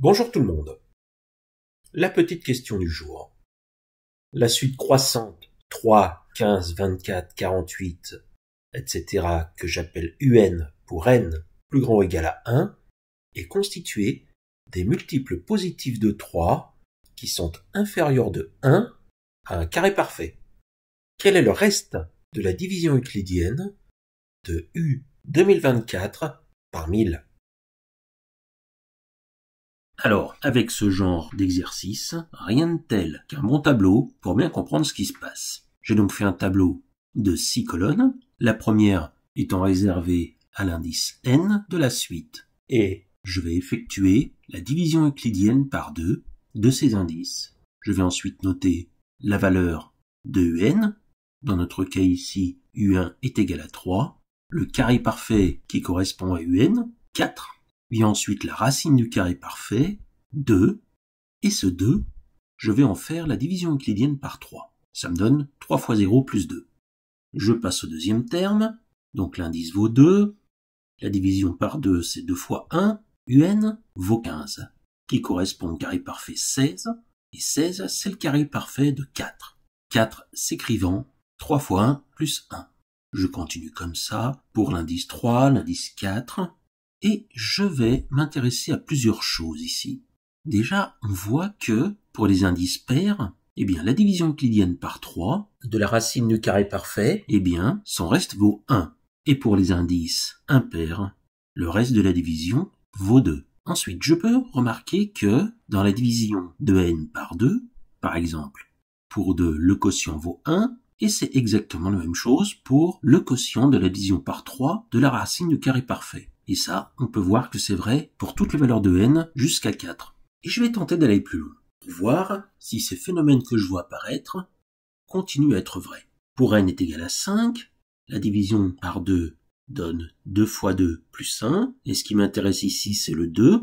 Bonjour tout le monde. La petite question du jour. La suite croissante 3, 15, 24, 48, etc. que j'appelle UN pour n plus grand ou égal à 1 est constituée des multiples positifs de 3 qui sont inférieurs de 1 à un carré parfait. Quel est le reste de la division euclidienne de U 2024 par 1000? Alors, avec ce genre d'exercice, rien de tel qu'un bon tableau pour bien comprendre ce qui se passe. J'ai donc fait un tableau de 6 colonnes, la première étant réservée à l'indice n de la suite. Et je vais effectuer la division euclidienne par 2 de ces indices. Je vais ensuite noter la valeur de un, dans notre cas ici, u1 est égal à 3, le carré parfait qui correspond à un, 4, vient ensuite la racine du carré parfait, 2, et ce 2, je vais en faire la division euclidienne par 3. Ça me donne 3 fois 0 plus 2. Je passe au deuxième terme, donc l'indice vaut 2, la division par 2 c'est 2 fois 1, un vaut 15, qui correspond au carré parfait 16, et 16 c'est le carré parfait de 4. 4 s'écrivant 3 fois 1 plus 1. Je continue comme ça pour l'indice 3, l'indice 4, et je vais m'intéresser à plusieurs choses ici. Déjà, on voit que, pour les indices pairs, la division euclidienne par 3 de la racine du carré parfait, son reste vaut 1. Et pour les indices impairs, le reste de la division vaut 2. Ensuite, je peux remarquer que, dans la division de n par 2, par exemple, pour 2, le quotient vaut 1, et c'est exactement la même chose pour le quotient de la division par 3 de la racine du carré parfait. Et ça, on peut voir que c'est vrai pour toutes les valeurs de n jusqu'à 4. Et je vais tenter d'aller plus loin, pour voir si ces phénomènes que je vois apparaître continuent à être vrais. Pour n est égal à 5, la division par 2 donne 2 fois 2 plus 1, et ce qui m'intéresse ici c'est le 2,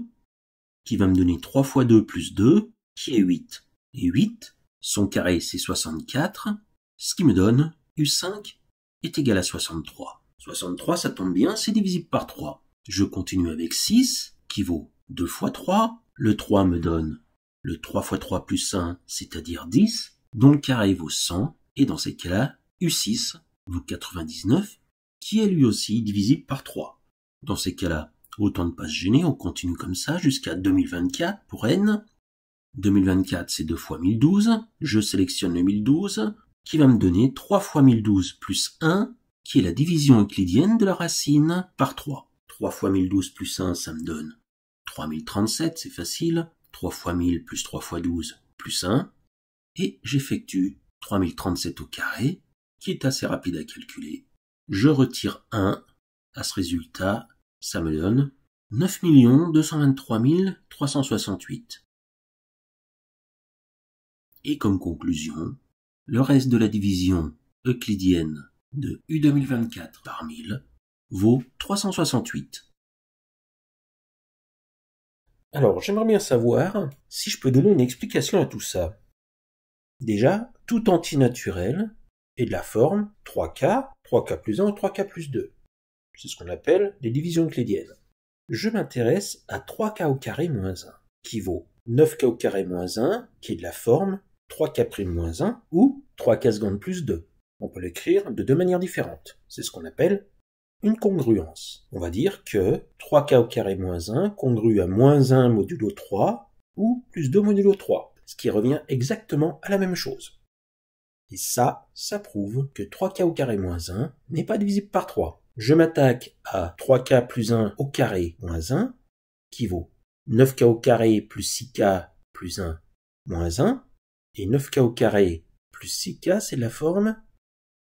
qui va me donner 3 fois 2 plus 2, qui est 8. Et 8, son carré c'est 64, ce qui me donne U5 est égal à 63. 63, ça tombe bien, c'est divisible par 3. Je continue avec 6, qui vaut 2 fois 3. Le 3 me donne le 3 fois 3 plus 1, c'est-à-dire 10, dont le carré vaut 100, et dans ces cas-là, U6 vaut 99, qui est lui aussi divisible par 3. Dans ces cas-là, autant ne pas se gêner, on continue comme ça jusqu'à 2024 pour n. 2024, c'est 2 fois 1012. Je sélectionne le 1012, qui va me donner 3 fois 1012 plus 1, qui est la division euclidienne de la racine par 3. 3 fois 1012 plus 1, ça me donne 3037, c'est facile. 3 fois 1000 plus 3 fois 12 plus 1. Et j'effectue 3037 au carré, qui est assez rapide à calculer. Je retire 1 à ce résultat, ça me donne 9 223 368. Et comme conclusion, le reste de la division euclidienne de U 2024 par 1000 vaut 368. Alors, j'aimerais bien savoir si je peux donner une explication à tout ça. Déjà, tout antinaturel est de la forme 3K, 3K plus 1 ou 3K plus 2. C'est ce qu'on appelle les divisions euclidiennes. Je m'intéresse à 3K au carré moins 1, qui vaut 9K au carré moins 1, qui est de la forme 3K prime moins 1 ou 3K seconde plus 2. On peut l'écrire de deux manières différentes. C'est ce qu'on appelle une congruence. On va dire que 3K au carré moins 1 congrue à moins 1 modulo 3 ou plus 2 modulo 3, ce qui revient exactement à la même chose. Et ça prouve que 3K au carré moins 1 n'est pas divisible par 3. Je m'attaque à 3K plus 1 au carré moins 1, qui vaut 9K au carré plus 6K plus 1 moins 1, et 9K au carré plus 6K, c'est la forme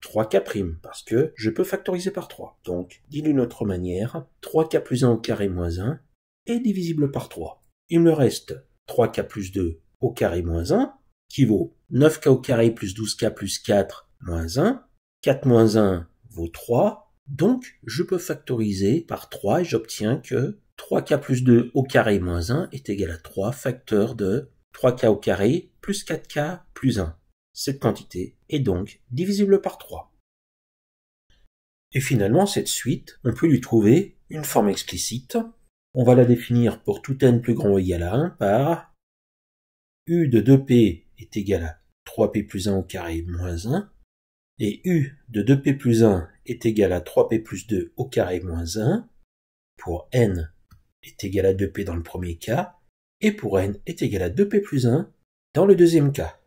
3K', parce que je peux factoriser par 3. Donc, dit d'une autre manière, 3K plus 1 au carré moins 1 est divisible par 3. Il me reste 3K plus 2 au carré moins 1, qui vaut 9K au carré plus 12K plus 4 moins 1. 4 moins 1 vaut 3. Donc, je peux factoriser par 3 et j'obtiens que 3K plus 2 au carré moins 1 est égal à 3 facteurs de 3K au carré plus 4K plus 1. Cette quantité est donc divisible par 3. Et finalement, cette suite, on peut lui trouver une forme explicite On va la définir pour tout n plus grand ou égal à 1 par u de 2p est égal à 3p plus 1 au carré moins 1, et u de 2p plus 1 est égal à 3p plus 2 au carré moins 1, pour n est égal à 2p dans le premier cas, et pour n est égal à 2p plus 1 dans le deuxième cas.